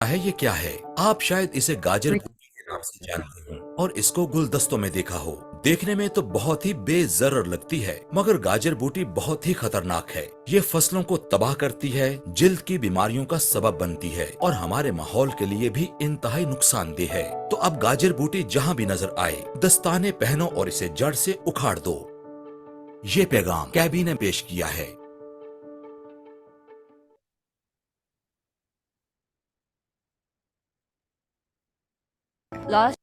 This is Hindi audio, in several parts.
है ये क्या है? आप शायद इसे गाजर बूटी के नाम से जानते हो और इसको गुलदस्तों में देखा हो। देखने में तो बहुत ही बेज़रर लगती है, मगर गाजर बूटी बहुत ही खतरनाक है। ये फसलों को तबाह करती है, जिल्द की बीमारियों का सबब बनती है और हमारे माहौल के लिए भी इंतहाई नुकसानदेह है। तो अब गाजर बूटी जहाँ भी नजर आए, दस्ताने पहनो और इसे जड़ से उखाड़ दो। ये पैगाम कैबी ने पेश किया है। लास्ट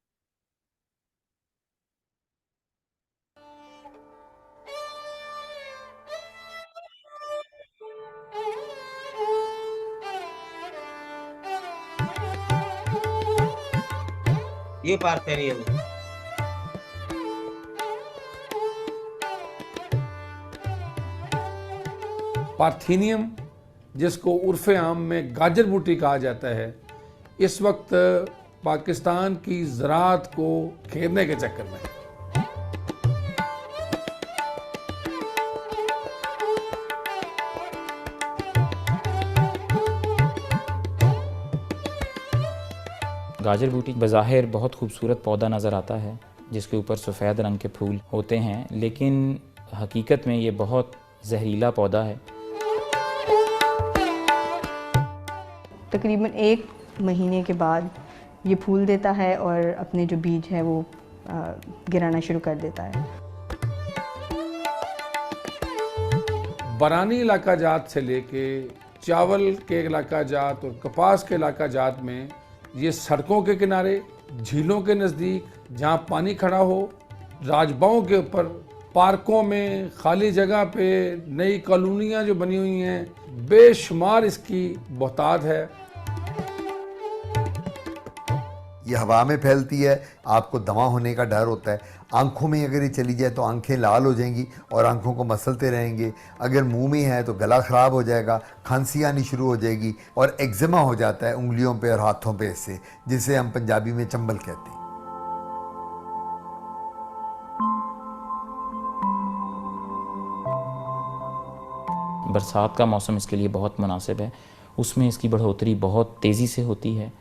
ये पार्थेनियम है। पार्थेनियम, जिसको उर्फ़े आम में गाजर बूटी कहा जाता है, इस वक्त पाकिस्तान की ज़राअत को घेरने के चक्कर में है। गाजर बूटी बज़ाहिर बहुत खूबसूरत पौधा नज़र आता है, जिसके ऊपर सफ़ेद रंग के फूल होते हैं, लेकिन हकीकत में ये बहुत जहरीला पौधा है। तकरीबन 1 महीने के बाद ये फूल देता है और अपने जो बीज है वो गिराना शुरू कर देता है। बरानी इलाका जात से लेके चावल के इलाका जात और कपास के इलाका जात में ये सड़कों के किनारे, झीलों के नज़दीक, जहाँ पानी खड़ा हो, राजबाओं के ऊपर, पार्कों में, खाली जगह पे नई कॉलोनियाँ जो बनी हुई हैं, बेशुमार इसकी बहुतात है। ये हवा में फैलती है, आपको दमा होने का डर होता है। आंखों में अगर ये चली जाए तो आंखें लाल हो जाएंगी और आंखों को मसलते रहेंगे। अगर मुंह में है तो गला ख़राब हो जाएगा, खांसी आनी शुरू हो जाएगी और एक्जिमा हो जाता है उंगलियों पे और हाथों पे, इससे, जिसे हम पंजाबी में चंबल कहते हैं। बरसात का मौसम इसके लिए बहुत मुनासिब है, उसमें इसकी बढ़ोतरी बहुत तेज़ी से होती है।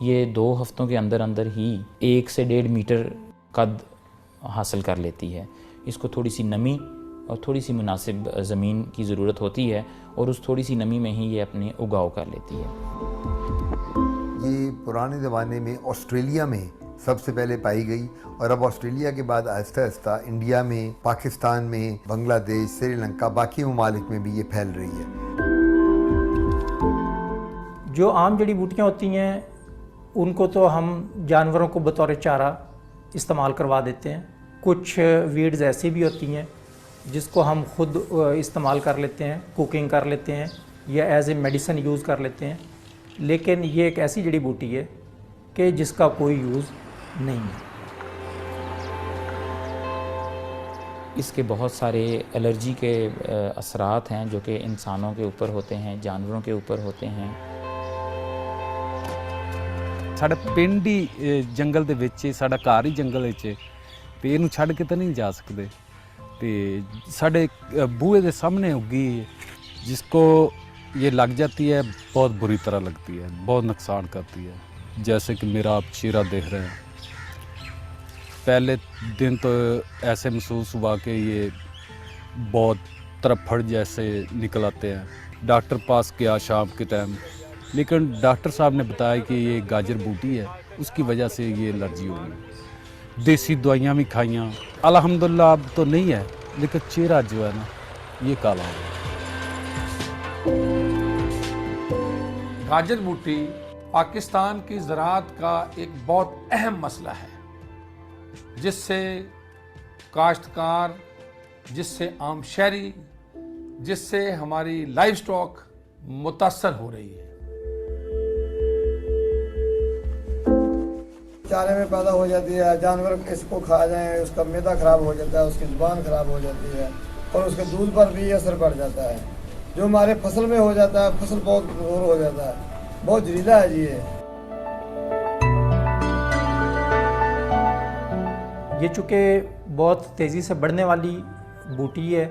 ये 2 हफ्तों के अंदर अंदर ही 1 से 1.5 मीटर कद हासिल कर लेती है। इसको थोड़ी सी नमी और थोड़ी सी मुनासिब ज़मीन की ज़रूरत होती है और उस थोड़ी सी नमी में ही ये अपने उगाव कर लेती है। ये पुराने ज़माने में ऑस्ट्रेलिया में सबसे पहले पाई गई और अब ऑस्ट्रेलिया के बाद आहिस्ता आहिस्ता इंडिया में, पाकिस्तान में, बांग्लादेश, श्रीलंका, बाकी ममालिक में भी ये फैल रही है। जो आम जड़ी बूटियाँ होती हैं उनको तो हम जानवरों को बतौर चारा इस्तेमाल करवा देते हैं। कुछ वीड्स ऐसी भी होती हैं जिसको हम खुद इस्तेमाल कर लेते हैं, कुकिंग कर लेते हैं या एज ए मेडिसिन यूज़ कर लेते हैं। लेकिन ये एक ऐसी जड़ी बूटी है कि जिसका कोई यूज़ नहीं है। इसके बहुत सारे एलर्जी के असरात हैं जो कि इंसानों के ऊपर होते हैं, जानवरों के ऊपर होते हैं। साडा पिंड ही जंगल दे विच, साडा घर ही जंगल विच, ते इहनूं छड्ड के तां नहीं जा सकदे। ते साडे बूहे दे सामने उगी, जिसको ये लग जाती है बहुत बुरी तरह लगती है, बहुत नुकसान करती है। जैसे कि मेरा आप चेहरा देख रहे हैं, पहले दिन तो ऐसे महसूस हुआ कि ये बहुत तरफड़ जैसे निकल आते हैं। डॉक्टर पास गया शाम के टाइम, लेकिन डॉक्टर साहब ने बताया कि ये गाजर बूटी है, उसकी वजह से ये एलर्जी हो गई। देसी दवाइयाँ भी खाइयाँ, अल्हम्दुलिल्लाह अब तो नहीं है, लेकिन चेहरा जो है ना ये काला हो गया। गाजर बूटी पाकिस्तान की ज़राअत का एक बहुत अहम मसला है, जिससे काश्तकार, जिससे आम शहरी, जिससे हमारी लाइफ स्टॉक मुतासर हो रही है। चारे में पैदा हो जाती है, जानवर इसको खा जाए, उसका मैदा खराब हो जाता है, उसकी ज़ुबान खराब हो जाती है और उसके दूध पर भी असर पड़ जाता है। जो हमारे फसल में हो जाता है, फसल बहुत कमज़ोर हो जाता है, बहुत जहरीला है जी ये चूँकि बहुत तेज़ी से बढ़ने वाली बूटी है,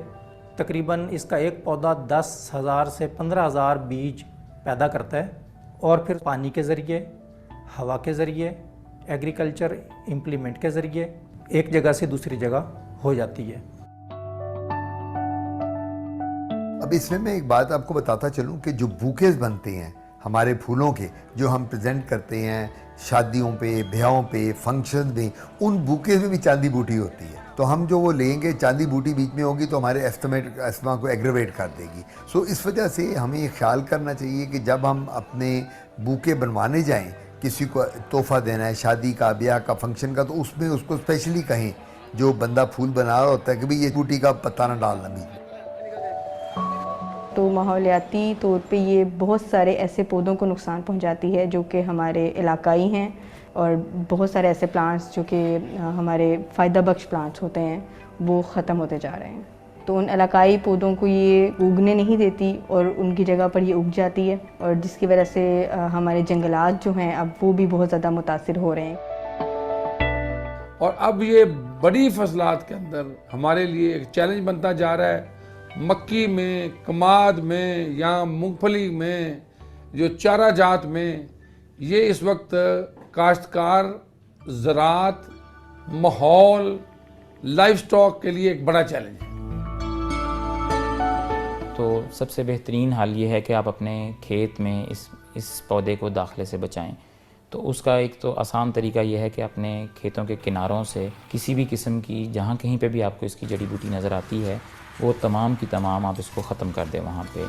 तकरीबन इसका एक पौधा 10,000 से 15,000 बीज पैदा करता है और फिर पानी के ज़रिए, हवा के ज़रिए, एग्रीकल्चर इम्प्लीमेंट के ज़रिए एक जगह से दूसरी जगह हो जाती है। अब इसमें मैं एक बात आपको बताता चलूं कि जो बुकेज बनते हैं हमारे फूलों के, जो हम प्रेजेंट करते हैं शादियों पे, ब्याहों पे, फंक्शन में, उन बुकेज में भी चांदी बूटी होती है। तो हम जो वो लेंगे, चांदी बूटी बीच में होगी तो हमारे एस्थमा को एग्रेवेट कर देगी। सो इस वजह से हमें ये ख्याल करना चाहिए कि जब हम अपने बुके बनवाने जाएं, किसी को तोहफा देना है, शादी का, ब्याह का, फंक्शन का, तो उसमें उसको स्पेशली कहें जो बंदा फूल बना रहा होता है कि भाई ये बूटी का पत्ता ना डालना बीच में। तो माहौलियाती तौर पे ये बहुत सारे ऐसे पौधों को नुकसान पहुंचाती है जो कि हमारे इलाकाई हैं, और बहुत सारे ऐसे प्लांट्स जो कि हमारे फ़ायदा बख्श प्लांट्स होते हैं वो ख़त्म होते जा रहे हैं। तो उन इलाकाई पौधों को ये उगने नहीं देती और उनकी जगह पर ये उग जाती है, और जिसकी वजह से हमारे जंगलात जो हैं अब वो भी बहुत ज़्यादा मुतासिर हो रहे हैं। और अब ये बड़ी फसलात के अंदर हमारे लिए एक चैलेंज बनता जा रहा है। मक्की में, कमाद में या मूंगफली में, जो चारा जात में, ये इस वक्त काश्तकार, ज़राअत, माहौल, लाइफ स्टॉक के लिए एक बड़ा चैलेंज है। तो सबसे बेहतरीन हाल ये है कि आप अपने खेत में इस पौधे को दाखले से बचाएं। तो उसका एक तो आसान तरीका ये है कि अपने खेतों के किनारों से किसी भी किस्म की, जहाँ कहीं पे भी आपको इसकी जड़ी बूटी नज़र आती है, वो तमाम की तमाम आप इसको ख़त्म कर दें वहाँ पे।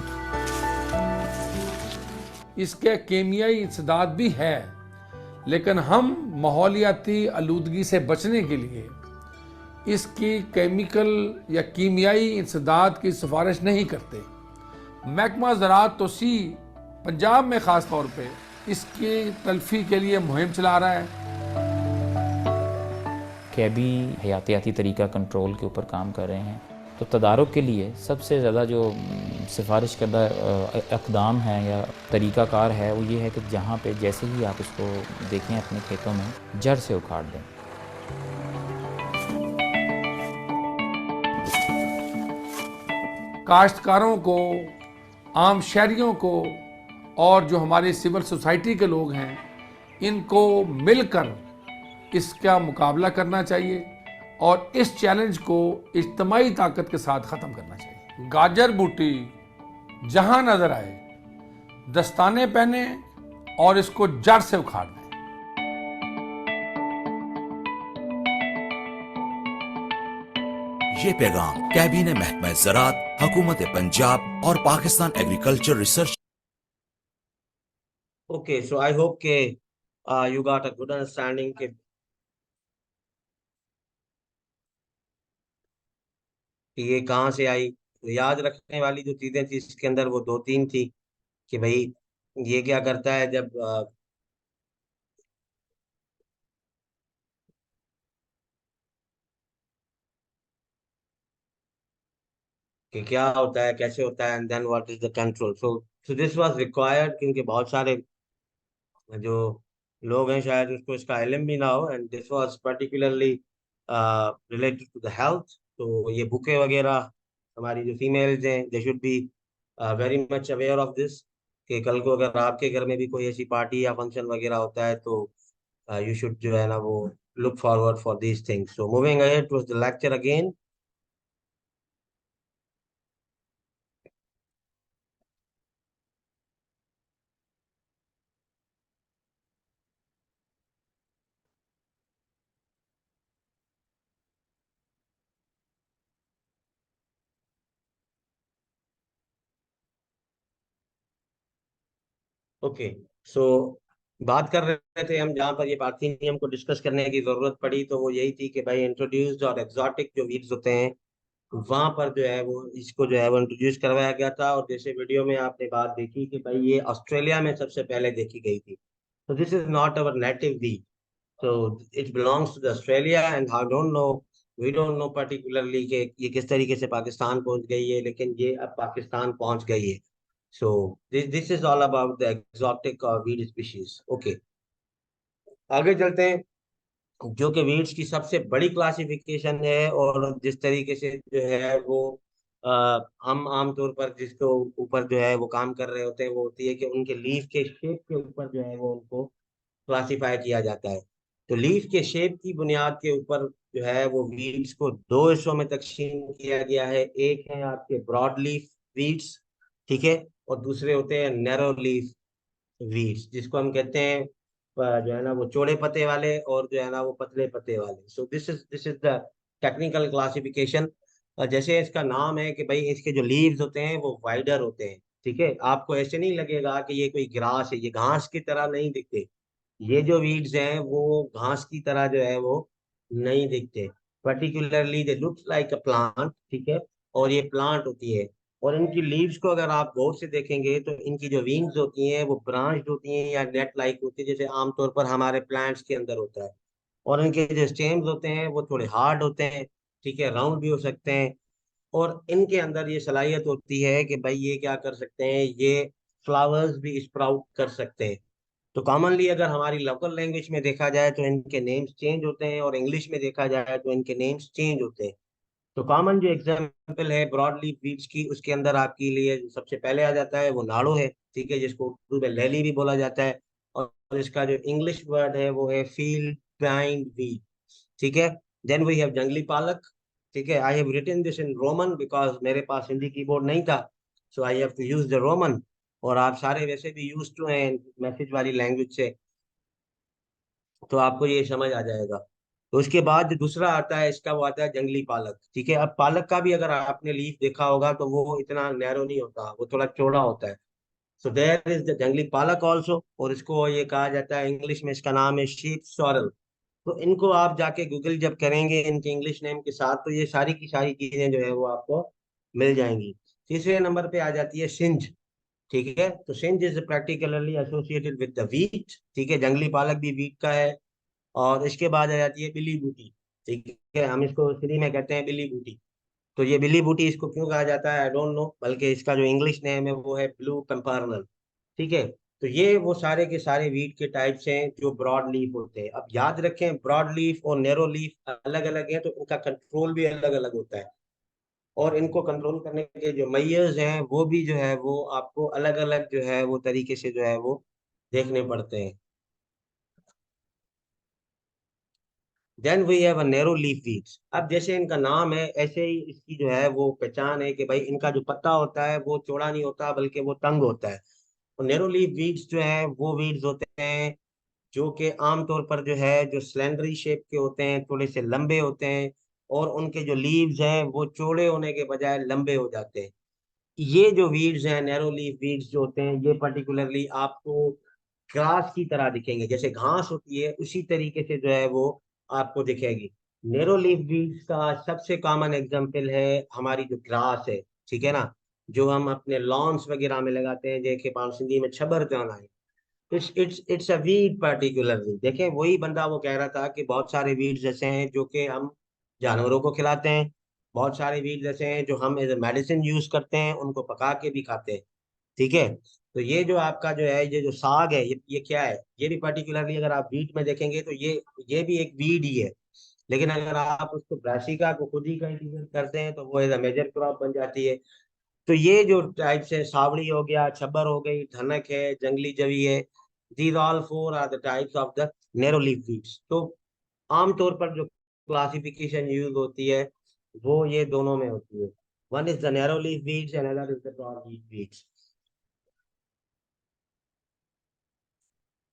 इसके कीमियाई इंसदाद भी है, लेकिन हम माहौलियाती आलूदगी से बचने के लिए इसकी केमिकल या कीमियाई इंसदाद की सिफारिश नहीं करते। महकमा ज़राअत तोसी पंजाब में ख़ास तौर पे इसकी तल्फी के लिए मुहिम चला रहा है। कैबी हयातियाती तरीका कंट्रोल के ऊपर काम कर रहे हैं। तो तदारुक के लिए सबसे ज़्यादा जो सिफारिश करदा इक़दाम है या तरीक़ाकार है वो ये है कि जहाँ पे जैसे ही आप इसको देखें अपने खेतों में, जड़ से उखाड़ दें। काश्तकारों को, आम शहरियों को और जो हमारी सिविल सोसाइटी के लोग हैं, इनको मिलकर इसका मुकाबला करना चाहिए और इस चैलेंज को इज्तिमाई ताकत के साथ ख़त्म करना चाहिए। गाजर बूटी जहां नजर आए दस्ताने पहने और इसको जड़ से उखाड़ दें। ये पैगाम कैबिनेट महकमा ज़राअत, हुकूमत पंजाब और Pakistan agriculture research. Okay, so I hope you got a good understanding कि ये कहाँ से आई। तो याद रखने वाली जो चीजें थी इसके अंदर वो 2-3 थी कि भाई ये क्या करता है जब कि क्या होता है, कैसे होता है, and then what is the control. So this was required क्योंकि बहुत सारे जो लोग हैं शायद उसको इसका इल्म भी ना हो, and this was particularly related to the health. तो ये बुके वगैरह हमारी जो फीमेल्स हैं they should be very much aware of this कि कल को अगर आपके घर में भी कोई ऐसी पार्टी या फंक्शन वगैरह होता है तो यू शुड जो है ना वो look forward for these things. So moving ahead towards the lecture again. Okay, so बात कर रहे थे हम जहाँ पर ये पार्थेनियम को डिस्कस करने की जरूरत पड़ी तो वो यही थी कि भाई इंट्रोड्यूस्ड और एक्सोटिक जो वीड्स होते हैं वहां पर जो है वो इसको जो है वो इंट्रोड्यूस करवाया गया था। और जैसे वीडियो में आपने बात देखी कि भाई ये ऑस्ट्रेलिया में सबसे पहले देखी गई थी। तो this is not our native weed, so it belongs to the Australia and I don't know, we don't know particularly कि ये किस तरीके से पाकिस्तान पहुंच गई है, लेकिन ये अब पाकिस्तान पहुंच गई है। So this is all about the exotic weed species. Okay, आगे चलते हैं। जो कि वीड्स की सबसे बड़ी क्लासिफिकेशन है और जिस तरीके से जो है वो हम आमतौर पर जिसको ऊपर जो है वो काम कर रहे होते हैं वो होती है कि उनके लीफ के शेप के ऊपर जो है वो उनको क्लासिफाई किया जाता है। तो लीफ के शेप की बुनियाद के ऊपर जो है वो वीड्स को दो हिस्सों में तकसीम किया गया है। एक है आपके ब्रॉड लीफ वीड्स, ठीक है, और दूसरे होते हैं नैरो लीफ वीड्स, जिसको हम कहते हैं जो है ना वो चौड़े पत्ते वाले और जो है ना वो पतले पत्ते वाले। So this is the technical classification. जैसे इसका नाम है कि भाई इसके जो लीव्स होते हैं वो वाइडर होते हैं, ठीक है। आपको ऐसे नहीं लगेगा कि ये कोई ग्रास है, ये घास की तरह नहीं दिखते। ये जो वीड्स हैं वो घास की तरह जो है वो नहीं दिखते। Particularly they look like a plant, ठीक है, और ये प्लांट होती है। और इनकी लीव्स को अगर आप गौर से देखेंगे तो इनकी जो विंग्स होती हैं वो ब्रांच्ड होती हैं या नेट लाइक होती है, जैसे आमतौर पर हमारे प्लांट्स के अंदर होता है। और इनके जो स्टेम्स होते हैं वो थोड़े हार्ड होते हैं, ठीक है, राउंड भी हो सकते हैं। और इनके अंदर ये सलाहियत होती है कि भाई ये क्या कर सकते हैं, ये फ्लावर्स भी स्प्राउट कर सकते हैं। तो कॉमनली अगर हमारी लोकल लैंग्वेज में देखा जाए तो इनके नेम्स चेंज होते हैं, और इंग्लिश में देखा जाए तो इनके नेम्स चेंज होते हैं। तो कॉमन जो एग्जांपल है ब्रॉड लीफ वीड्स की, उसके अंदर आपके लिए जो सबसे पहले आ जाता है वो नाड़ो है, ठीक है, जिसको उर्दू में लैली भी बोला जाता है। और इसका जो इंग्लिश वर्ड है वो है फील्ड बाइंड वीड, ठीक है। देन वी हैव जंगली पालक, ठीक है। I have written this in Roman because मेरे पास हिंदी कीबोर्ड नहीं था, so I have to use the Roman. और आप सारे वैसे भी यूज टू हैं मैसेज वाली लैंग्वेज से, तो आपको ये समझ आ जाएगा। तो उसके बाद जो दूसरा आता है इसका वो आता है जंगली पालक, ठीक है। अब पालक का भी अगर आपने लीफ देखा होगा तो वो इतना नैरो नहीं होता, वो थोड़ा चौड़ा होता है। सो देयर इज द जंगली पालक ऑल्सो, और इसको ये कहा जाता है इंग्लिश में, इसका नाम है शीप सॉरल। तो इनको आप जाके गूगल जब करेंगे इनके इंग्लिश नेम के साथ तो ये सारी की सारी चीजें जो है वो आपको मिल जाएंगी। तीसरे नंबर पे आ जाती है सिंज, ठीक है। तो Synge is practically associated with the wheat, ठीक है, जंगली पालक भी वीट का है। और इसके बाद आ जाती है बिली बूटी, ठीक है, हम इसको हिंदी में कहते हैं बिली बूटी। तो ये बिली बूटी इसको क्यों कहा जाता है आई डोंट नो, बल्कि इसका जो इंग्लिश नेम है वो है ब्लू पेम्परनल, ठीक है। तो ये वो सारे के सारे वीट के टाइप्स हैं जो ब्रॉड लीफ होते हैं। अब याद रखें ब्रॉड लीफ और नैरो लीफ अलग अलग है, तो इनका कंट्रोल भी अलग अलग होता है। और इनको कंट्रोल करने के जो मेजर्स हैं वो भी जो है वो आपको अलग अलग जो है वो तरीके से जो है वो देखने पड़ते हैं। Then we have a narrow leaf weeds. अब जैसे इनका नाम है ऐसे ही इसकी जो है वो पहचान है कि भाई इनका जो पत्ता होता है वो चौड़ा नहीं होता बल्कि वो तंग होता है। और नैरो लीफ वीड्स जो है वो वीड्स होते हैं जो कि आमतौर पर जो है जो स्लेंडरी शेप के होते हैं, थोड़े से लंबे होते हैं। और उनके जो लीव्स हैं वो चौड़े होने के बजाय लंबे हो जाते हैं। ये जो वीड्स हैं नैरो लीफ वीड्स जो होते हैं ये पर्टिकुलरली आपको ग्रास की तरह दिखेंगे, जैसे घास होती है उसी तरीके से जो है वो आपको दिखेगी। नैरो लीफ वीड्स का सबसे कॉमन एग्जांपल है हमारी जो ग्रास है, ठीक है ना, जो हम अपने लॉन्स वगैरह में लगाते हैं, जैसे पानसिंगी में छबर जाना है। It's a weed particularly. देखें वही बंदा वो कह रहा था कि बहुत सारे वीड्स ऐसे हैं जो कि हम जानवरों को खिलाते हैं, बहुत सारे वीड्स ऐसे हैं जो हम एज ए मेडिसिन यूज करते हैं, उनको पका के भी खाते हैं, ठीक है। तो ये जो आपका जो है ये जो साग है ये क्या है, ये भी पर्टिकुलरली अगर आप वीट में देखेंगे तो ये भी एक वीड ही है। लेकिन अगर आप उसको ब्रासिका को खुद ही कल्टीवेट करते हैं तो वो एज अ मेजर क्रॉप बन जाती है। तो ये जो टाइप्स है सावड़ी हो गया, छबर हो गई, धनक है, जंगली जवी है, these all four are the types of the narrow leaf weeds. तो आमतौर पर जो क्लासिफिकेशन यूज होती है वो ये दोनों में होती है, one is the narrow leaf weeds and other is the broad leaf weeds.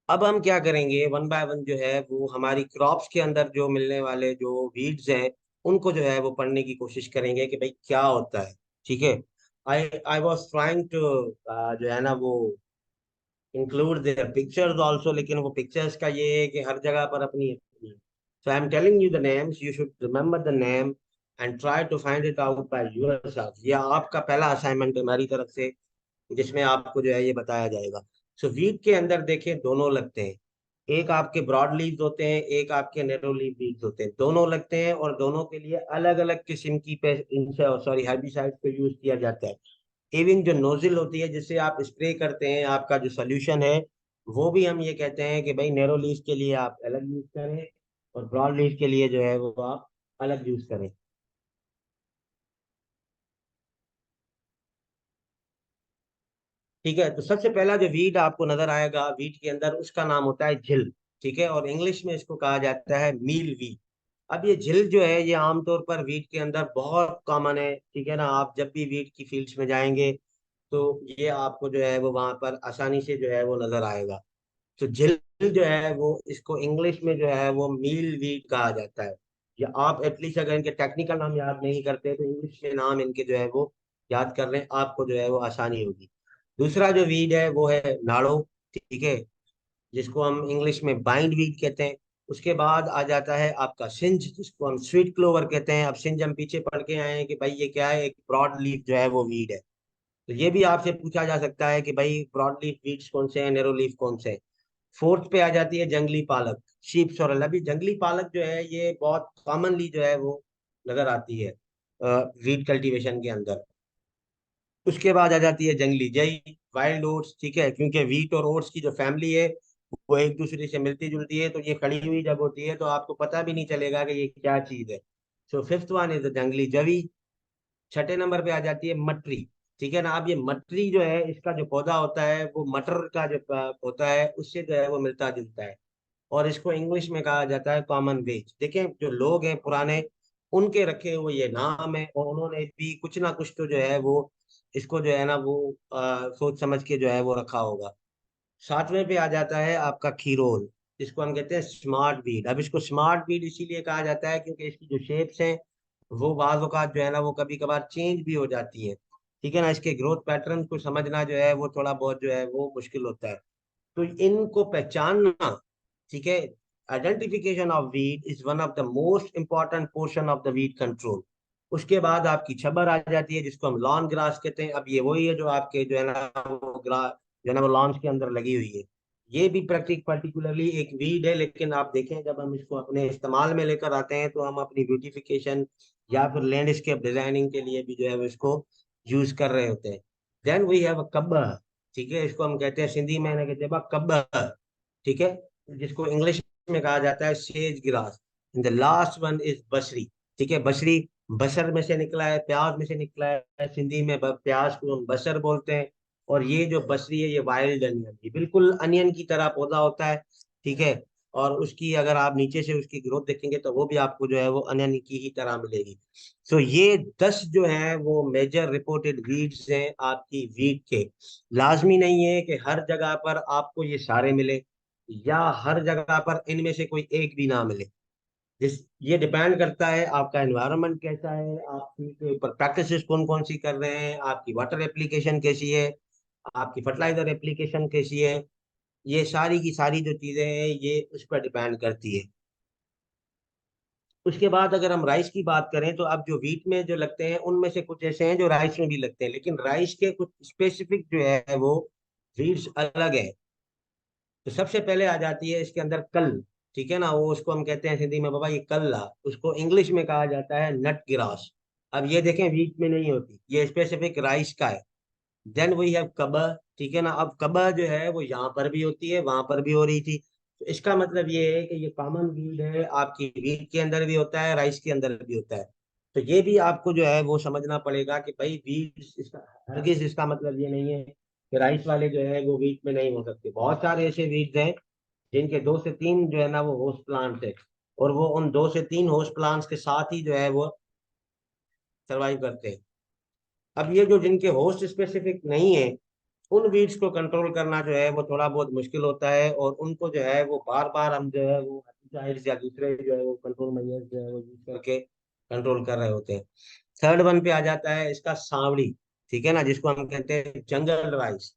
अब हम क्या करेंगे वन बाय वन जो है वो हमारी क्रॉप्स के अंदर जो मिलने वाले जो वीड्स हैं उनको जो है वो पढ़ने की कोशिश करेंगे कि भाई क्या होता है, ठीक है। आई आई वॉज ट्राइंग टू जो है ना वो इंक्लूड देयर पिक्चर्स आल्सो, लेकिन वो पिक्चर्स का ये है कि हर जगह पर अपनी अपनी। So I am telling you the names, you should remember the name and try to find it out by yourself. ये आपका पहला असाइनमेंट है हमारी तरफ से, जिसमें आपको जो है ये बताया जाएगा। सो वीट के अंदर देखिए दोनों लगते हैं, एक आपके ब्रॉड लीव्स होते हैं, एक आपके नैरो लीफ लीव्स होते हैं, दोनों लगते हैं। और दोनों के लिए अलग अलग किस्म की सॉरी हेर्बिसाइड को यूज किया जाता है। इवन जो नोजल होती है जिससे आप स्प्रे करते हैं, आपका जो सोल्यूशन है, वो भी हम ये कहते हैं कि भाई नैरो लीफ के लिए आप अलग यूज करें और ब्रॉड लीफ के लिए जो है वो आप अलग यूज करें। ठीक है, तो सबसे पहला जो वीट आपको नजर आएगा वीट के अंदर, उसका नाम होता है झिल। ठीक है, और इंग्लिश में इसको कहा जाता है मील वीट। अब ये झिल जो है ये आमतौर पर वीट के अंदर बहुत कॉमन है। ठीक है ना, आप जब भी वीट की फील्ड्स में जाएंगे तो ये आपको जो है वो वहां पर आसानी से जो है वो नजर आएगा। तो झिल जो है वो, इसको इंग्लिश में जो है वो मील वीट कहा जाता है। या आप एटलीस्ट अगर इनके टेक्निकल नाम याद नहीं करते तो इंग्लिश में नाम इनके जो है वो याद कर लें, आपको जो है वो आसानी होगी। दूसरा जो वीड है वो है नाड़ो। ठीक है, जिसको हम इंग्लिश में बाइंड वीड कहते हैं। उसके बाद आ जाता है आपका सिंज, जिसको हम स्वीट क्लोवर कहते हैं। अब सिंज हम पीछे पढ़ के आए हैं कि भाई ये क्या है, एक ब्रॉड लीफ जो है वो वीड है। तो ये भी आपसे पूछा जा सकता है कि भाई ब्रॉड लीफ वीड्स कौन से हैं, नैरो लीफ कौन से हैं। फोर्थ पे आ जाती है जंगली पालक, शीप सोरल। अभी जंगली पालक जो है ये बहुत कॉमनली जो है वो नजर आती है वीट कल्टीवेशन के अंदर। उसके बाद आ जाती है जंगली जई, वाइल्ड ओट्स। ठीक है, क्योंकि वीट और ओट्स की जो फैमिली है वो एक दूसरे से मिलती जुलती है, तो ये खड़ी हुई जब होती है तो आपको पता भी नहीं चलेगा कि ये क्या चीज है। So fifth one is the जंगली जवी। छठे नंबर पे आ जाती है मटरी। ठीक है ना, अब ये मटरी जो है इसका जो पौधा होता है वो मटर का जो होता है उससे जो है वो मिलता जुलता है। और इसको इंग्लिश में कहा जाता है कॉमन वेज। देखें, जो लोग हैं पुराने, उनके रखे हुए ये नाम है, और उन्होंने भी कुछ ना कुछ तो जो है वो इसको जो है ना वो सोच समझ के जो है वो रखा होगा। सातवें पे आ जाता है आपका खीरोल, जिसको हम कहते हैं स्मार्ट बीड। अब इसको स्मार्ट बीड इसीलिए कहा जाता है क्योंकि इसकी जो शेप्स हैं वो बाज़ औक़ात जो है ना वो कभी कभार चेंज भी हो जाती है। ठीक है ना, इसके ग्रोथ पैटर्न को समझना जो है वो थोड़ा बहुत जो है वो मुश्किल होता है। तो इनको पहचानना, ठीक है, identification of wheat is one of the most important portion of the wheat control. उसके बाद आपकी छबर आ जाती है, जिसको हम लॉन ग्रास कहते हैं। अब ये वही है जो आपके जो है ना वो ग्रास जो है ना वो लॉन्स के अंदर लगी हुई है। ये भी पर्टिकुलरली एक वीड है, लेकिन आप देखें जब हम इसको अपने इस्तेमाल में लेकर आते हैं तो हम अपनी ब्यूटिफिकेशन या फिर लैंडस्केप डिजाइनिंग के लिए भी जो है वो इसको यूज कर रहे होते हैं। देन वी हैव अ कब्बा। ठीक है, इसको हम कहते हैं सिंधी में ना कहते हैं कब्बा। ठीक है, जिसको इंग्लिश में कहा जाता है सेज grass. The last one is बसरी। ठीक है, बसरी बसर में से निकला है, प्याज में से निकला है। सिंधी में प्याज को हम बसर बोलते हैं। और ये जो बसरी है ये वाइल्ड अनियन, ये बिल्कुल अनियन की तरह पौधा होता है। ठीक है, और उसकी अगर आप नीचे से उसकी ग्रोथ देखेंगे तो वो भी आपको जो है वो अनियन की ही तरह मिलेगी। तो ये 10 जो है वो मेजर रिपोर्टेड वीड्स हैं आपकी वीट के। लाजमी नहीं है कि हर जगह पर आपको ये सारे मिले, या हर जगह पर इनमें से कोई एक भी ना मिले। जिस ये डिपेंड करता है आपका एनवायरनमेंट कैसा है, आपकी ऊपर प्रैक्टिसेस कौन कौन सी कर रहे हैं, आपकी वाटर एप्लीकेशन कैसी है, आपकी फर्टिलाइजर एप्लीकेशन कैसी है। ये सारी की सारी जो चीजें हैं ये उस पर डिपेंड करती है। उसके बाद अगर हम राइस की बात करें तो अब जो वीट में जो लगते हैं उनमें से कुछ ऐसे हैं जो राइस में भी लगते हैं, लेकिन राइस के कुछ स्पेसिफिक जो है वो वीड्स अलग है। तो सबसे पहले आ जाती है इसके अंदर कल। ठीक है ना, वो उसको हम कहते हैं सिंधी में बाबा ये कल्ला, उसको इंग्लिश में कहा जाता है नट ग्रास। अब ये देखें वीट में नहीं होती, ये स्पेसिफिक राइस का है। Then we have cover. ठीक है ना, अब कबर जो है वो यहाँ पर भी होती है, वहां पर भी हो रही थी। तो इसका मतलब ये है कि ये कॉमन वीड है, आपकी वीट के अंदर भी होता है, राइस के अंदर भी होता है। तो ये भी आपको जो है वो समझना पड़ेगा कि भाई वीट इसका हरगिज इसका मतलब ये नहीं है कि राइस वाले जो है वो वीट में नहीं हो सकते। बहुत सारे ऐसे वीड्स हैं जिनके 2 से 3 जो है ना वो होस्ट प्लांट्स है, और वो उन 2 से 3 होस्ट प्लांट्स के साथ ही जो है वो सर्वाइव करते हैं। अब ये जो जिनके होस्ट स्पेसिफिक नहीं है, उन वीड्स को कंट्रोल करना जो है वो थोड़ा बहुत मुश्किल होता है, और उनको जो है वो बार बार हम जो है वो हेर्बिसाइड्स या दूसरे जो है वो कंट्रोल मेजर्स जो है वो यूज करके कंट्रोल कर रहे होते हैं। थर्ड वन पे आ जाता है इसका सांवड़ी। ठीक है ना, जिसको हम कहते हैं जंगल राइस।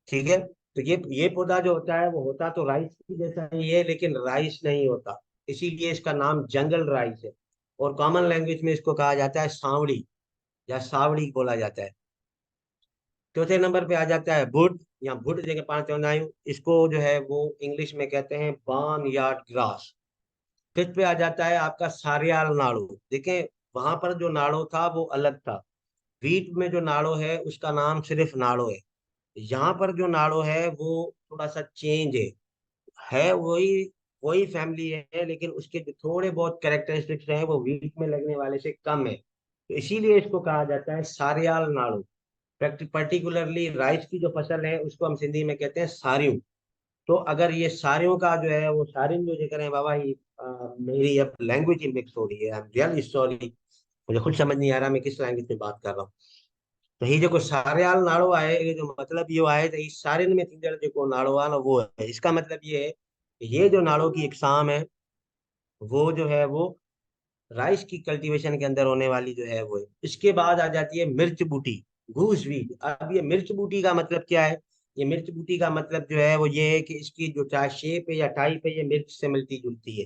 ठीक है, तो ये पौधा जो होता है वो होता तो राइस की जैसा ही है, लेकिन राइस नहीं होता, इसीलिए इसका नाम जंगल राइस है। और कॉमन लैंग्वेज में इसको कहा जाता है सांवड़ी या सावड़ी बोला जाता है। चौथे नंबर पे आ जाता है वुड, या वुड जगह 5 इसको जो है वो इंग्लिश में कहते हैं बार्न यार्ड ग्रास। फिफ्थ पे आ जाता है आपका सारियाल नाड़ू। देखें, वहां पर जो नाड़ो था वो अलग था, वीट में जो नाड़ो है उसका नाम सिर्फ नाड़ो है। यहाँ पर जो नाड़ो है वो थोड़ा सा चेंज है वही वही फैमिली है, लेकिन उसके जो थोड़े बहुत कैरेक्टरिस्टिक्स हैं वो वीट में लगने वाले से कम है। तो इसीलिए इसको कहा जाता है सारियाल नाड़ू। पर्टिकुलरली राइस की जो फसल है उसको हम सिंधी में कहते हैं सारियूं। तो अगर ये सारियों का जो है वो सारिन जो जिक्र है बाबा, ये मेरी अब लैंग्वेज ही मिक्स हो रही है, आई एम रियली सॉरी, मुझे खुद समझ नहीं आ रहा मैं किस लैंग्वेज में बात कर रहा हूँ। तो ही जो सारियाल नाड़ो आहे, ये जो मतलब यो आहे तो इस सारिन में थींदड़ जो नाड़ो आहे ना वो है, इसका मतलब ये है कि ये जो नाड़ो की इकसाम है वो जो है वो राइस की कल्टीवेशन के अंदर होने वाली जो है वो है। इसके बाद आ जाती है मिर्च बूटी, घूस वीट। अब ये मिर्च बूटी का मतलब क्या है? ये मिर्च बूटी का मतलब जो है वो ये है कि इसकी जो चाहे शेप है या टाइप है ये मिर्च से मिलती जुलती है।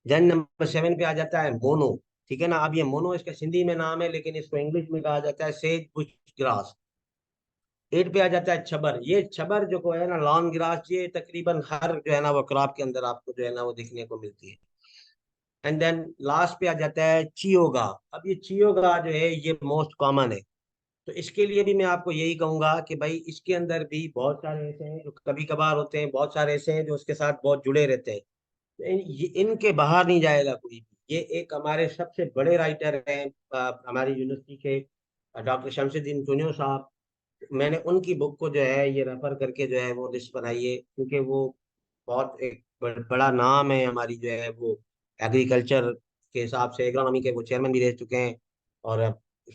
देन नंबर 7 पे आ जाता है मोनो। ठीक है ना, अब ये मोनो इसका सिंधी में नाम है लेकिन इसको इंग्लिश में कहा जाता है सेज बुश ग्रास। 8 पे आ जाता है छबर। ये छबर जो को है ना लॉन ग्रास, ये तकरीबन हर जो है ना वो क्रॉप के अंदर आपको जो है ना वो देखने को मिलती है। एंड देन लास्ट पे आ जाता है चियोगा। अब ये चियोगा जो है ये मोस्ट कॉमन है। तो इसके लिए भी मैं आपको यही कहूंगा कि भाई इसके अंदर भी बहुत सारे ऐसे हैं जो कभी कभार होते हैं, बहुत सारे ऐसे हैं जो उसके साथ बहुत जुड़े रहते हैं। तो इनके बाहर नहीं जाएगा कोई भी। ये एक हमारे सबसे बड़े राइटर हैं हमारी यूनिवर्सिटी के, डॉक्टर शमसुद्दीन चुनियो साहब। मैंने उनकी बुक को जो है ये रेफर करके जो है वो लिस्ट बनाई है, क्योंकि वो बहुत एक बड़ा नाम है हमारी जो है वो एग्रीकल्चर के हिसाब से, एग्रोनॉमी के वो चेयरमैन भी रह चुके हैं और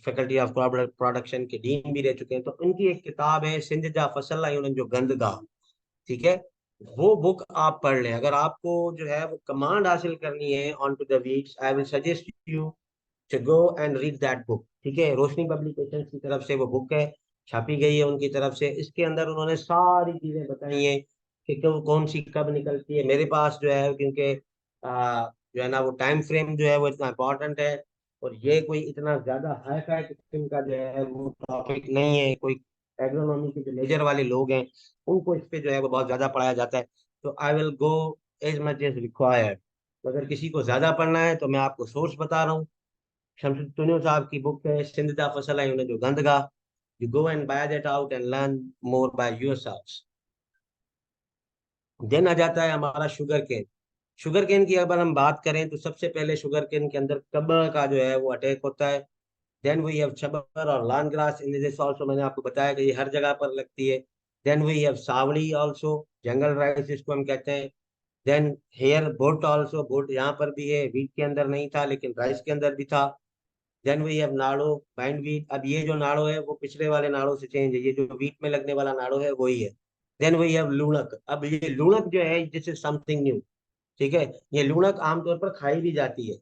फैकल्टी ऑफ क्रॉप प्रोडक्शन के डीन भी रह चुके हैं। तो उनकी एक किताब है सिंध जा फसल आई उन्हनि जो गंद गा। ठीक है, वो बुक आप पढ़ लें। अगर आपको जो है वो कमांड हासिल करनी है on to the weeds, I will suggest you to go and read that book. ठीक है, रोशनी पब्लिकेशंस की तरफ से वो बुक है, छापी गई है उनकी तरफ से। इसके अंदर उन्होंने सारी चीजें बताई हैं कि कौन सी कब निकलती है। मेरे पास जो है क्योंकि जो है ना वो टाइम फ्रेम जो है वो इतना इंपॉर्टेंट है, और ये कोई इतना ज्यादा हाई फाई किस्म का जो है वो टॉपिक नहीं है। कोई एग्रोनॉमी के जो मेजर वाले लोग हैं उनको इस पे जो है वो बहुत ज्यादा पढ़ाया जाता है। तो I will go as much as required. अगर किसी को ज्यादा पढ़ना है तो मैं आपको सोर्स बता रहा हूँ, शमसुद्दीन साहब की बुक है सिंध दा फसल है उन्हें जो गंदगा। You go and buy that out and learn more by yourselves. Then आ जाता है हमारा शुगर केन। शुगर केन की अगर हम बात करें तो सबसे पहले शुगर केन के अंदर कब्र का जो है वो अटैक होता है। देन वी हैव छबर और lawn grass in this also, मैंने आपको बताया कि ये हर जगह पर लगती है। देन वी हैव सावड़ी आल्सो, जंगल राइस जिसको हम कहते हैं। देन हेयर बोट आल्सो, बोट यहाँ पर भी है, वीट के अंदर नहीं था लेकिन राइस के अंदर भी था। देन वी हैव नाड़ो बाइंड वीट। अब ये जो नाड़ो है वो पिछले वाले नाड़ो से चेंज है, ये जो वीट में लगने वाला नाड़ो है वही है। देन वी हैव लूणक। अब ये लूणक जो है दिस इज समथिंग न्यू। ठीक है, ये लूणक आमतौर पर खाई भी जाती है।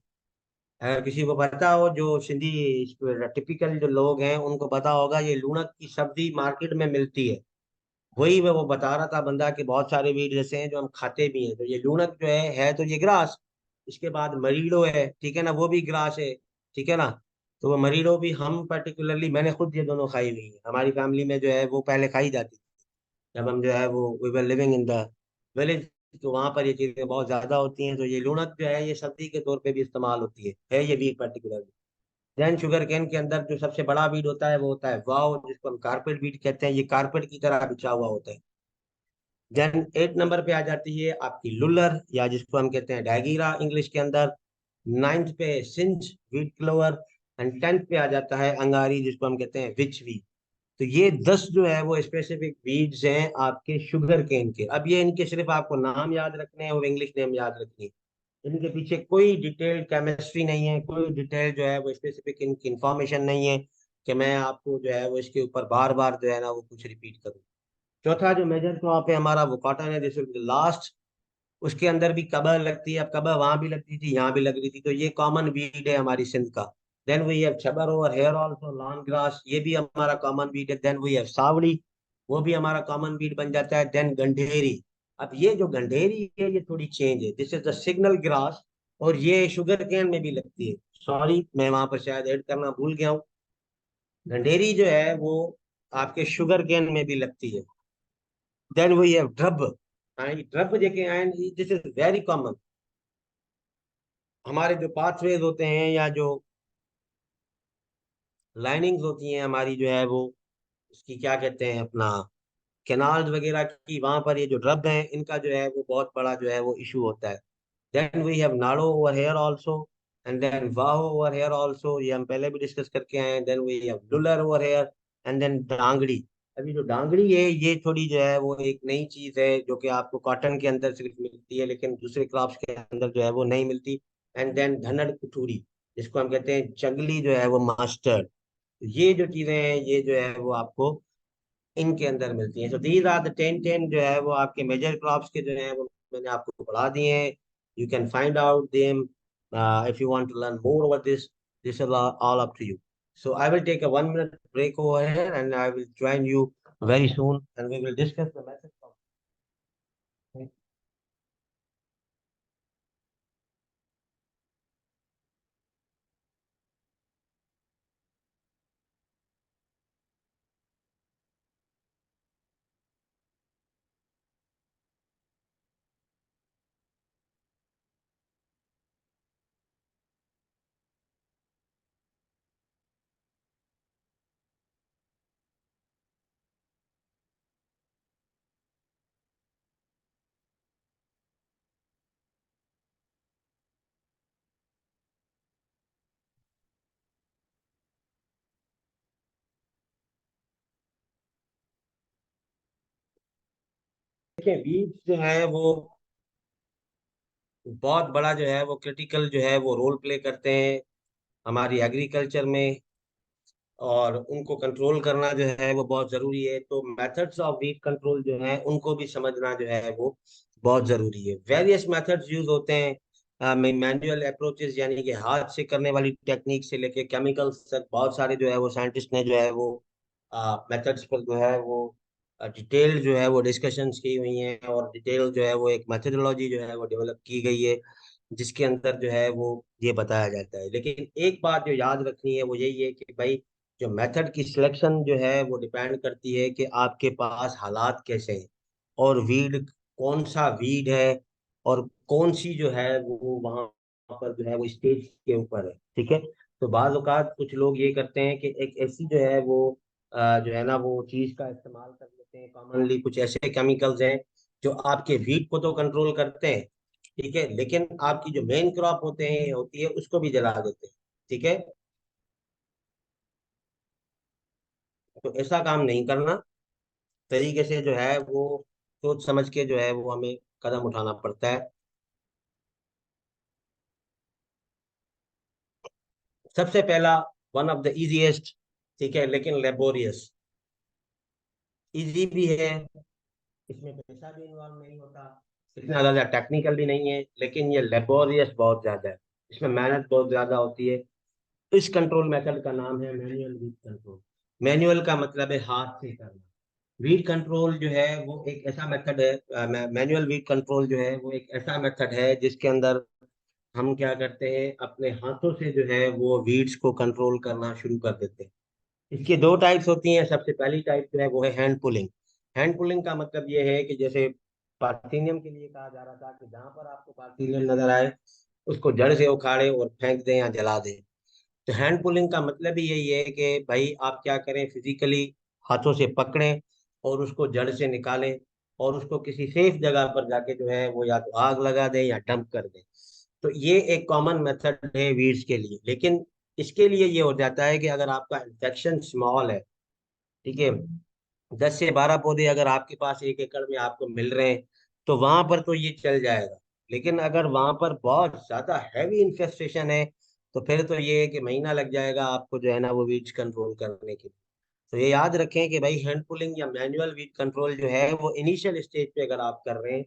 अगर किसी को पता हो, जो सिंधी टिपिकल जो लोग हैं उनको पता होगा, ये लूणक की सब्जी मार्केट में मिलती है। वही मैं वो बता रहा था बंदा कि बहुत सारे वीट जैसे हैं जो हम खाते भी हैं। तो ये लूणक जो है तो ये ग्रास। इसके बाद मरीडो है, ठीक है ना, वो भी ग्रास है। ठीक है ना, तो वो मरीडो भी हम पर्टिकुलरली, मैंने खुद ये दोनों खाई हुई है, हमारी फैमिली में जो है वो पहले खाई जाती थी जब हम जो है वो we were living in the village. तो वहां पर ये चीजें बहुत ज्यादा होती हैं। तो ये लूणक जो है ये सब्जी के तौर पे भी इस्तेमाल होती है ये wheat particularly. Then sugar cane के अंदर जो सबसे बड़ा वीट होता है वो होता है वाव, जिसको हम कारपेट वीट कहते हैं। ये कारपेट की तरह बिछा हुआ होता है। देन 8 नंबर पे आ जाती है आपकी लुलर, या जिसको हम कहते हैं डैगीरा इंग्लिश के अंदर। 9th पे सिंच व्हीट क्लोवर। एंड 10th पे आ जाता है अंगारी, जिसको हम कहते हैं विच वीट। तो ये 10 जो है वो स्पेसिफिक वीड्स हैं आपके शुगर केन के। अब ये इनके सिर्फ आपको नाम याद रखने हैं और इंग्लिश नेम याद रखनी है। इनके पीछे कोई डिटेल्ड केमिस्ट्री नहीं है, कोई डिटेल जो है वो स्पेसिफिक इनकी इंफॉर्मेशन नहीं है कि मैं आपको जो है वो इसके ऊपर बार बार जो है ना वो कुछ रिपीट करूँ। चौथा जो मेजर क्रॉप है हमारा वो कॉटन है, दिस विल बी लास्ट। उसके अंदर भी कबर लगती है। अब कबर वहां भी लगती थी, यहाँ भी लग रही थी, तो ये कॉमन वीड है हमारी सिंध का। देन वी हैव छबर over here also, lawn grass, ये भी हमारा कॉमन वीड है। देन वी हैव सावड़ी, वो भी हमारा कॉमन वीड बन जाता है। देन गंडेरी। अब ये जो गंडेरी है ये थोड़ी चेंज है, this is the signal grass, और ये शुगर केन में भी लगती है। सॉरी, मैं वहां पर शायद ऐड करना भूल गया हूँ। गंडेरी जो है वो आपके शुगर केन में भी लगती है। देन वी हैव ड्रब। ड्रब जेके आहिनि, दिस इज वेरी कॉमन। हमारे जो पाथवेज होते हैं या जो लाइनिंग्स होती हैं हमारी जो है वो, उसकी क्या कहते हैं अपना, कैनाल्स वगैरह की, वहां पर ये जो ड्रब हैं इनका जो है वो बहुत बड़ा जो है वो इशू होता है। देन वी हैव नाड़ो over here also. And then वाहो ओवर हेयर ऑल्सो, ये हम पहले भी डिस्कस करके आए हैं। देन वी हैव लुलर ओवर हेयर। एंड देन डांगड़ी। अभी जो डांगड़ी है ये थोड़ी जो है वो एक नई चीज है जो कि आपको कॉटन के अंदर सिर्फ मिलती है, लेकिन दूसरे क्रॉप्स के अंदर जो है वो नहीं मिलती। एंड देन धनड़ कुठूरी, जिसको हम कहते हैं जंगली जो है वो मस्टर्ड। ये जो चीजें हैं ये जो है वो आपको इनके अंदर मिलती हैं। सो दीज आर द 10 जो है वो आपके मेजर क्रॉप्स के जो है वो मैंने आपको पढ़ा दिए हैं। You can find out them if you want to learn more over this is all up to you. So I will take a 1 minute break over here and I will join you very soon and we will discuss the methods of. देखिए बीज जो है वो बहुत बड़ा जो है वो क्रिटिकल जो है वो रोल प्ले करते हैं हमारी एग्रीकल्चर में, और उनको कंट्रोल करना जो है वो बहुत जरूरी है। तो मेथड्स ऑफ वीट कंट्रोल जो है उनको भी समझना जो है वो बहुत जरूरी है। वेरियस मेथड्स यूज होते हैं, मैनुअल अप्रोचेस यानी कि हाथ से करने वाली टेक्निक से लेके केमिकल्स तक बहुत सारे जो है वो साइंटिस्ट ने जो है वो मेथड्स पर जो है वो डिटेल जो है वो डिस्कशंस की हुई हैं, और डिटेल जो है वो एक मेथोडोलॉजी जो है वो डेवलप की गई है जिसके अंदर जो है वो ये बताया जाता है। लेकिन एक बात जो याद रखनी है वो यही है कि भाई जो मेथड की सिलेक्शन जो है वो डिपेंड करती है कि आपके पास हालात कैसे हैं और वीड कौन सा वीड है और कौन सी जो है वो वहां पर जो है वो स्टेज के ऊपर है। ठीक है। तो बाज़ औक़ात कुछ लोग ये करते हैं कि एक ऐसी जो है वो जो है ना वो चीज का इस्तेमाल कर लेते हैं। कॉमनली कुछ ऐसे केमिकल्स हैं जो आपके वीड को तो कंट्रोल करते हैं, ठीक है, लेकिन आपकी जो मेन क्रॉप होती है उसको भी जला देते हैं। ठीक है। तो ऐसा काम नहीं करना, तरीके से जो है वो सोच समझ के जो है वो हमें कदम उठाना पड़ता है। सबसे पहला, वन ऑफ द इजीएस्ट, ठीक है, लेकिन लेबोरियस। इजी भी है, इसमें पैसा भी इन्वॉल्व नहीं होता, इतना ज्यादा टेक्निकल भी नहीं है, लेकिन ये लेबोरियस बहुत ज्यादा है, इसमें मेहनत बहुत ज्यादा होती है। इस कंट्रोल मेथड का नाम है मैनुअल वीट कंट्रोल। मैनुअल का मतलब है हाथ से करना। वीट कंट्रोल जो है वो एक ऐसा मेथड है, मैनुअल वीट कंट्रोल जो है वो एक ऐसा मेथड है जिसके अंदर हम क्या करते हैं, अपने हाथों से जो है वो वीड्स को कंट्रोल करना शुरू कर देते हैं। इसकी दो टाइप्स होती हैं। सबसे पहली टाइप जो है वो है हैंड पुलिंग। हैंड पुलिंग का मतलब ये है कि जैसे पार्थेनियम के लिए कहा जा रहा था कि जहां पर आपको पार्थेनियम नजर आए उसको जड़ से उखाड़े और फेंक दें या जला दें। तो हैंड पुलिंग का मतलब ही यही है कि भाई आप क्या करें, फिजिकली हाथों से पकड़ें और उसको जड़ से निकालें और उसको किसी सेफ जगह पर जाके जो है वो या तो आग लगा दें या डंप कर दें। तो ये एक कॉमन मेथड है वीड्स के लिए। लेकिन इसके लिए ये हो जाता है कि अगर आपका इन्फेक्शन स्मॉल है, ठीक है, 10 से 12 पौधे अगर आपके पास 1 एकड़ में आपको मिल रहे हैं तो वहां पर तो ये चल जाएगा। लेकिन अगर वहां पर बहुत ज्यादा हैवी इन्फेस्टेशन है तो फिर तो ये है कि महीना लग जाएगा आपको जो है ना वो वीड्स कंट्रोल करने के लिए। तो ये याद रखें कि भाई हैंड पुलिंग या मैनुअल वीड कंट्रोल जो है वो इनिशियल स्टेज पे अगर आप कर रहे हैं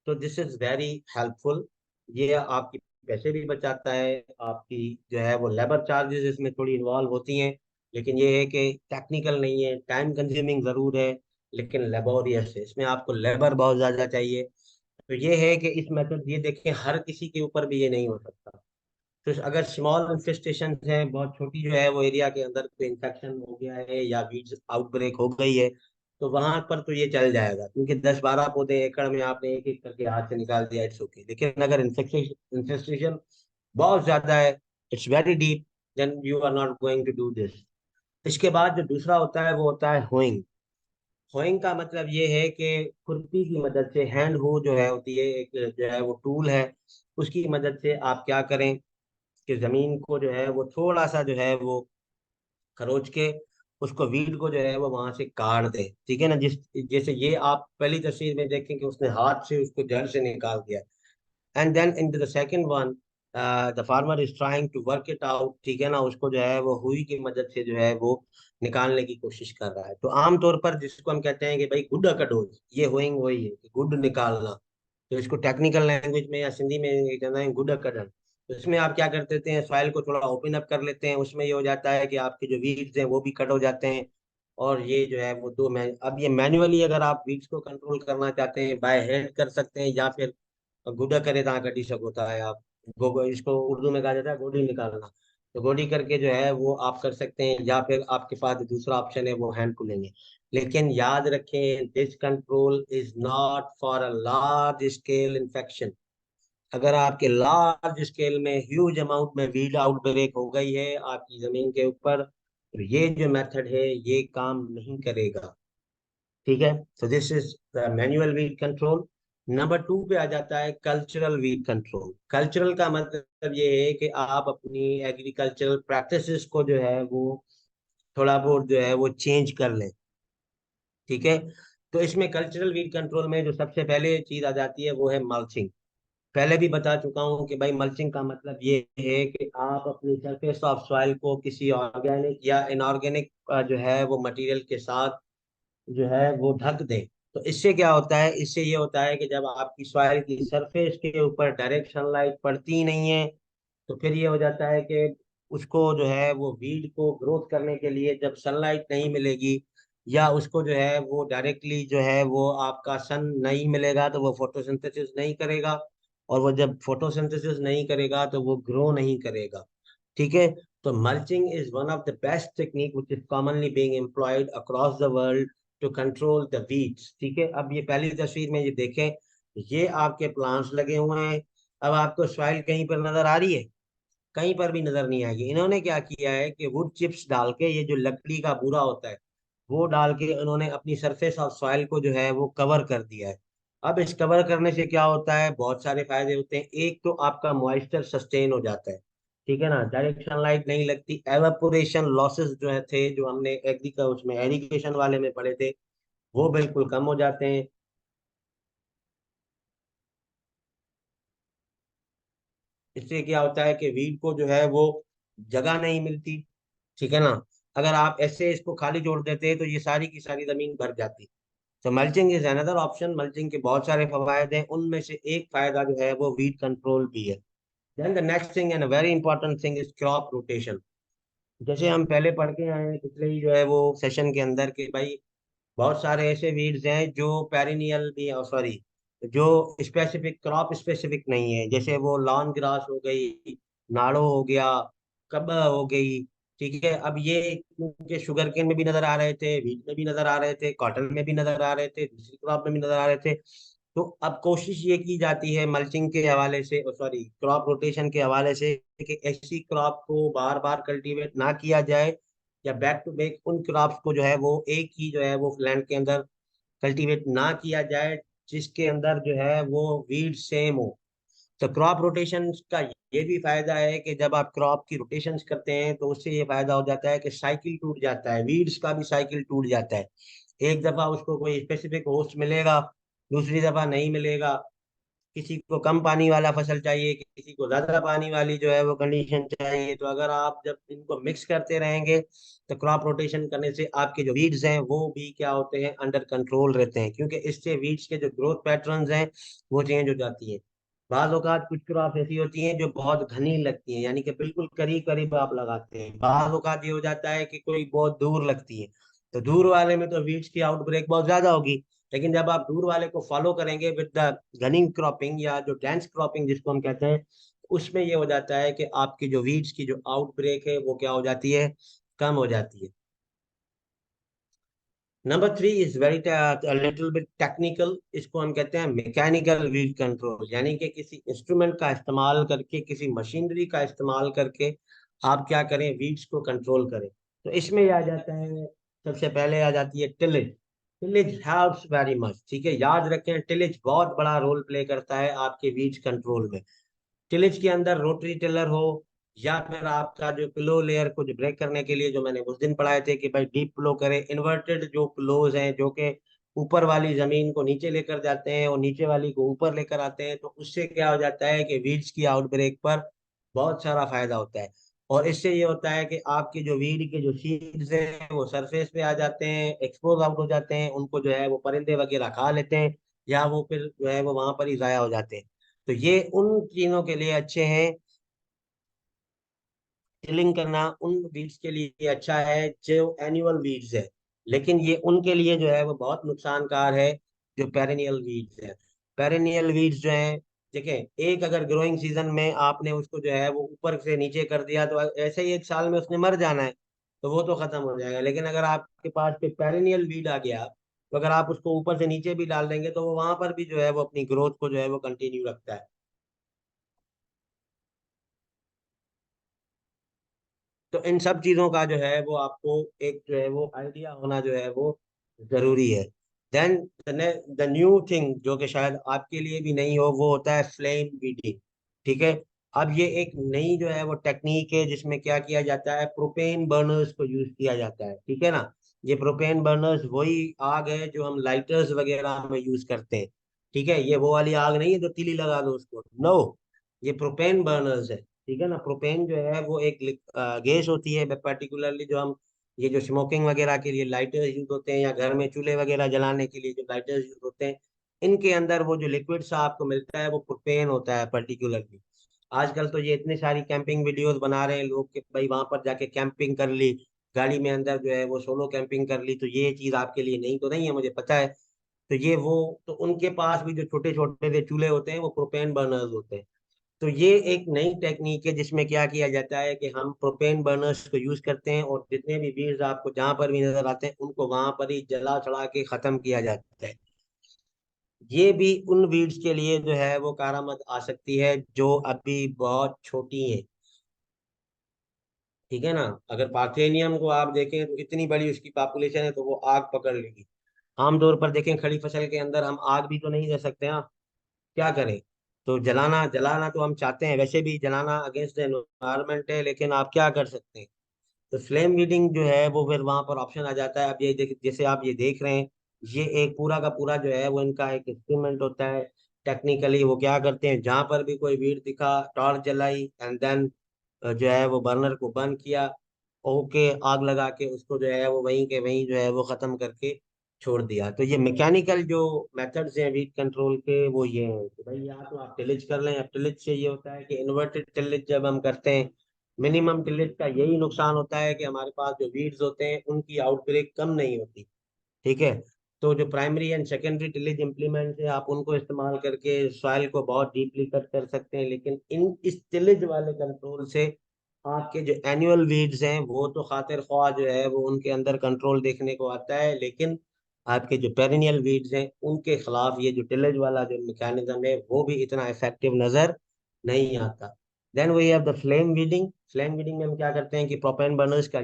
तो दिस इज वेरी हेल्पफुल। ये आपकी पैसे भी बचाता है, आपकी जो है वो लेबर चार्जेस इसमें थोड़ी इन्वॉल्व होती हैं, लेकिन ये है कि टेक्निकल नहीं है, टाइम कंज्यूमिंग जरूर है, लेकिन लेबोरियस है, इसमें आपको लेबर बहुत ज्यादा चाहिए। तो ये है कि इस मेथड, ये देखें हर किसी के ऊपर भी ये नहीं हो सकता। तो अगर स्मॉल इन्फेस्टेशन है, बहुत छोटी जो है वो एरिया के अंदर कोई इन्फेक्शन हो गया है या वीड्स आउटब्रेक हो गई है तो वहां पर तो ये चल जाएगा, क्योंकि 10-12 पौधे एकड़ में आपने एक एक करके हाथ से निकाल दिया, इट्स ओके। लेकिन अगर इन्फेस्टेशन बहुत ज्यादा है, it's very deep, then you are not going to do this. इसके बाद जो दूसरा होता है वो होता है होइंग। होइंग का मतलब ये है कि खुरपी की मदद से, हैंड हो जो है होती है एक जो है वो टूल है, उसकी मदद से आप क्या करें कि जमीन को जो है वो थोड़ा सा जो है वो खरोच के उसको वीड को जो है वो वहां से काट दे, ठीक है ना। जैसे ये आप पहली तस्वीर में देखें कि उसने हाथ से उसको जड़ से निकाल दिया, and then in the second one the farmer is trying to work it out, ठीक है ना। उसको जो है वो हुई की मदद से जो है वो निकालने की कोशिश कर रहा है। तो आमतौर पर जिसको हम कहते हैं कि भाई गुड अकडोज, ये होइंग वही है कि गुड निकालना। तो इसको टेक्निकल लैंग्वेज में या सिंधी में ये कहते हैं गुड अकडन। तो इसमें आप क्या कर देते हैं, सॉइल को थोड़ा ओपन अप कर लेते हैं, उसमें ये हो जाता है कि आपके जो वीड्स हैं वो भी कट हो जाते हैं। और ये जो है वो अब ये मैन्युअली अगर आप वीड्स को कंट्रोल करना चाहते हैं बाय हैंड कर सकते हैं, या फिर गुडा करे तहाँ कटी सक होता है आप इसको उर्दू में कहा जाता है गोडी निकालना। तो गोडी करके जो है वो आप कर सकते हैं, या फिर आपके पास दूसरा ऑप्शन है वो हैंड पुलिंग है। लेकिन याद रखें, this control is not for a large scale infection. अगर आपके लार्ज स्केल में ह्यूज अमाउंट में वीड आउटब्रेक हो गई है आपकी जमीन के ऊपर, तो ये जो मेथड है ये काम नहीं करेगा, ठीक है। तो this is the manual weed control. Number 2 पे आ जाता है कल्चरल वीड कंट्रोल। कल्चरल का मतलब ये है कि आप अपनी एग्रीकल्चरल प्रैक्टिसेस को जो है वो थोड़ा बहुत जो है वो चेंज कर लें, ठीक है। तो इसमें कल्चरल वीड कंट्रोल में जो सबसे पहले चीज आ जाती है वो है मल्चिंग। पहले भी बता चुका हूँ कि भाई मल्चिंग का मतलब ये है कि आप अपनी सरफेस ऑफ सॉइल को किसी ऑर्गेनिक या इनऑर्गेनिक जो है वो मटेरियल के साथ जो है वो ढक दें। तो इससे क्या होता है, इससे ये होता है कि जब आपकी सॉइल की सरफेस के ऊपर डायरेक्ट सनलाइट पड़ती ही नहीं है, तो फिर ये हो जाता है कि उसको जो है वो वीड को ग्रोथ करने के लिए जब सनलाइट नहीं मिलेगी, या उसको जो है वो डायरेक्टली जो है वो आपका सन नहीं मिलेगा, तो वो फोटोसिंथेसिस नहीं करेगा। और वो जब फोटोसिंथेसिस नहीं करेगा तो वो ग्रो नहीं करेगा, ठीक है। तो mulching is one of the best technique which is commonly being employed across the world to control the weeds, ठीक है। अब ये पहली तस्वीर में ये देखें, ये आपके प्लांट्स लगे हुए हैं। अब आपको सॉइल कहीं पर नजर आ रही है? कहीं पर भी नजर नहीं आएगी। इन्होंने क्या किया है कि वुड चिप्स डाल के, ये जो लकड़ी का बूरा होता है वो डाल के इन्होंने अपनी सरफेस ऑफ सॉइल को जो है वो कवर कर दिया है। अब इस कवर करने से क्या होता है, बहुत सारे फायदे होते हैं। एक तो आपका मॉइस्चर सस्टेन हो जाता है, ठीक है ना। डायरेक्ट सनलाइट नहीं लगती, एवापोरेशन लॉसेस जो है थे जो हमने एग्रीकल्चर उसमें एरिगेशन वाले में पढ़े थे वो बिल्कुल कम हो जाते हैं। इससे क्या होता है कि वीड को जो है वो जगह नहीं मिलती, ठीक है ना। अगर आप ऐसे इसको खाली छोड़ देते तो ये सारी की सारी जमीन भर जाती। तो mulching is another option. Mulching के बहुत सारे फवायद हैं, उनमें से एक फायदा जो है वो वीड कंट्रोल भी है। Then the next thing and very important thing is crop rotation. जैसे हम पहले पढ़ के आए हैं पिछले ही जो है वो सेशन के अंदर कि भाई बहुत सारे ऐसे वीड्स हैं जो पेरिनियल भी, सॉरी, जो स्पेसिफिक क्रॉप स्पेसिफिक नहीं है। जैसे वो लॉन ग्रास हो गई, नाड़ो हो गया, कब्बा हो गई, ठीक है। अब ये क्योंकि शुगर केन में भी नजर आ रहे थे, व्हीट में भी नजर आ रहे थे, कॉटन में भी नजर आ रहे थे, दूसरी क्रॉप में भी नजर आ रहे थे। तो अब कोशिश ये की जाती है मल्चिंग के हवाले से, सॉरी क्रॉप रोटेशन के हवाले से, कि ऐसी क्रॉप को बार बार कल्टीवेट ना किया जाए, या बैक टू बैक उन क्रॉप्स को जो है वो एक ही जो है वो लैंड के अंदर कल्टीवेट ना किया जाए जिसके अंदर जो है वो वीड सेम हो। तो क्रॉप रोटेशन का ये भी फायदा है कि जब आप क्रॉप की रोटेशन करते हैं तो उससे ये फायदा हो जाता है कि साइकिल टूट जाता है, वीड्स का भी साइकिल टूट जाता है। एक दफा उसको कोई स्पेसिफिक होस्ट मिलेगा, दूसरी दफा नहीं मिलेगा। किसी को कम पानी वाला फसल चाहिए, किसी को ज्यादा पानी वाली जो है वो कंडीशन चाहिए। तो अगर आप जब इनको मिक्स करते रहेंगे तो क्रॉप रोटेशन करने से आपके जो वीड्स हैं वो भी क्या होते हैं, अंडर कंट्रोल रहते हैं, क्योंकि इससे वीड्स के जो ग्रोथ पैटर्न्स हैं वो चेंज हो जाती है। बाज़ औक़ात कुछ क्रॉप ऐसी होती हैं जो बहुत घनी लगती हैं, यानी कि बिल्कुल करीब करीब आप लगाते हैं। बाज़ औक़ात ये हो जाता है कि कोई बहुत दूर लगती है, तो दूर वाले में तो वीड्स की आउटब्रेक बहुत ज्यादा होगी। लेकिन जब आप दूर वाले को फॉलो करेंगे विद द गनिंग क्रॉपिंग या जो डेंस क्रॉपिंग जिसको हम कहते हैं, उसमें ये हो जाता है कि आपकी जो वीड्स की जो आउटब्रेक है वो क्या हो जाती है, कम हो जाती है। Number 3 is very little bit technical. इसको हम कहते हैं मैकेनिकल वीड कंट्रोल, यानी कि किसी इंस्ट्रूमेंट का इस्तेमाल करके, किसी मशीनरी का इस्तेमाल करके आप क्या करें, वीड्स को कंट्रोल करें। तो इसमें आ जाता है, सबसे पहले आ जाती है tillage. Tillage helps very much, ठीक है। याद रखें टिलेज बहुत बड़ा रोल प्ले करता है आपके वीड्स कंट्रोल में। टिलेज के अंदर रोटरी टिलर हो या फिर आपका जो पिलो लेयर को जो ब्रेक करने के लिए जो मैंने उस दिन पढ़ाए थे कि भाई डीप पिलो करें, इन्वर्टेड जो पिलोज हैं जो कि ऊपर वाली जमीन को नीचे लेकर जाते हैं और नीचे वाली को ऊपर लेकर आते हैं, तो उससे क्या हो जाता है कि वीड्स की आउटब्रेक पर बहुत सारा फायदा होता है। और इससे ये होता है कि आपके जो वीड के जो सीड्स हैं वो सरफेस पे आ जाते हैं, एक्सपोज आउट हो जाते हैं, उनको जो है वो परिंदे वगैरह खा लेते हैं, या वो फिर जो है वो वहां पर ही जाया हो जाते हैं। तो ये उन चीजों के लिए अच्छे हैं, टिलिंग करना उन वीड्स के लिए अच्छा है जो एनुअल वीड्स है। लेकिन ये उनके लिए जो है वो बहुत नुकसानकार है जो पेरेनियल वीड्स है। पेरेनियल वीड्स जो है, देखें, एक अगर ग्रोइंग सीजन में आपने उसको जो है वो ऊपर से नीचे कर दिया तो ऐसे ही एक साल में उसने मर जाना है, तो वो तो खत्म हो जाएगा। लेकिन अगर आपके पास पे पेरेनियल वीड आ गया, तो अगर आप उसको ऊपर से नीचे भी डाल देंगे तो वो वहां पर भी जो है वो अपनी ग्रोथ को जो है वो कंटिन्यू रखता है। तो इन सब चीजों का जो है वो आपको एक जो है वो आइडिया होना जो है वो जरूरी है। देन द न्यू थिंग जो कि शायद आपके लिए भी नहीं हो, वो होता है फ्लेम बीटिंग। ठीक है। अब ये एक नई जो है वो टेक्निक है जिसमें क्या किया जाता है, प्रोपेन बर्नर्स को यूज किया जाता है। ठीक है ना। ये प्रोपेन बर्नर्स वही आग है जो हम लाइटर्स वगैरह में यूज करते हैं। ठीक है। ये वो वाली आग नहीं है जो तीली लगा दो उसको, नो, ये प्रोपेन बर्नर्स है। ठीक है ना। प्रोपेन जो है वो एक गैस होती है पर्टिकुलरली, जो हम ये जो स्मोकिंग वगैरह के लिए लाइटर्स यूज होते हैं या घर में चूल्हे वगैरह जलाने के लिए जो लाइटर्स यूज होते हैं, इनके अंदर वो जो लिक्विड सा आपको मिलता है वो प्रोपेन होता है पर्टिकुलरली। आजकल तो ये इतनी सारी कैंपिंग वीडियोस बना रहे हैं लोग कि भाई वहां पर जाके कैंपिंग कर ली, गाड़ी में अंदर जो है वो सोलो कैंपिंग कर ली, तो ये चीज आपके लिए नहीं तो नहीं है, मुझे पता है। तो ये वो, तो उनके पास भी जो छोटे छोटे से चूल्हे होते हैं वो प्रोपेन बर्नर्स होते हैं। तो ये एक नई टेक्निक है जिसमें क्या किया जाता है कि हम प्रोपेन बर्नर्स को यूज करते हैं और जितने भी वीड्स आपको जहां पर भी नजर आते हैं उनको वहां पर ही जला छड़ा के खत्म किया जाता है। ये भी उन वीड्स के लिए जो है वो कारामद आ सकती है जो अभी बहुत छोटी है। ठीक है ना। अगर पार्थेनियम को आप देखें तो इतनी बड़ी उसकी पॉपुलेशन है तो वो आग पकड़ लेगी। आमतौर पर देखें खड़ी फसल के अंदर हम आग भी तो नहीं दे सकते हैं, क्या करें। तो जलाना जलाना तो हम चाहते हैं, वैसे भी जलाना अगेंस्ट द एनवायरमेंट है, लेकिन आप क्या कर सकते हैं। तो फ्लेम रीडिंग जो है वो फिर वहां पर ऑप्शन आ जाता है। अब ये देख, जैसे आप ये देख रहे हैं, ये एक पूरा का पूरा जो है वो इनका एक एक्सपेरिमेंट होता है। टेक्निकली वो क्या करते हैं, जहां पर भी कोई वीड दिखा, टॉर्च जलाई एंड देन जो है वो बर्नर को बंद किया, ओके, आग लगा के उसको जो है वो वहीं के वहीं जो है वो खत्म करके छोड़ दिया। तो ये मैकेनिकल जो मेथड्स हैं वीट कंट्रोल के वो ये हैं कि भाई या तो आप टिलेज कर लें। अब टिलेज से ये होता है कि इन्वर्टेड टिलेज जब हम करते हैं, मिनिमम टिलेज का यही नुकसान होता है कि हमारे पास जो वीड्स होते हैं उनकी आउटब्रेक कम नहीं होती। ठीक है। तो जो primary and secondary tillage implement है आप उनको इस्तेमाल करके सॉइल को बहुत डीपली कट कर सकते हैं, लेकिन इन इस टिलेज वाले कंट्रोल से आपके जो एनुअल वीड्स हैं वो तो खातिर ख्वाह जो है वो उनके अंदर कंट्रोल देखने को आता है, लेकिन आपके जो पेरिनियल वीड्स हैं उनके खिलाफ ये जो टिलेज वाला जो मैकेनिज्म है वो भी इतना इफेक्टिव नजर नहीं आता। Then we have the flame weeding. Flame weeding में हम क्या करते हैं कि प्रोपेन बर्नर्स का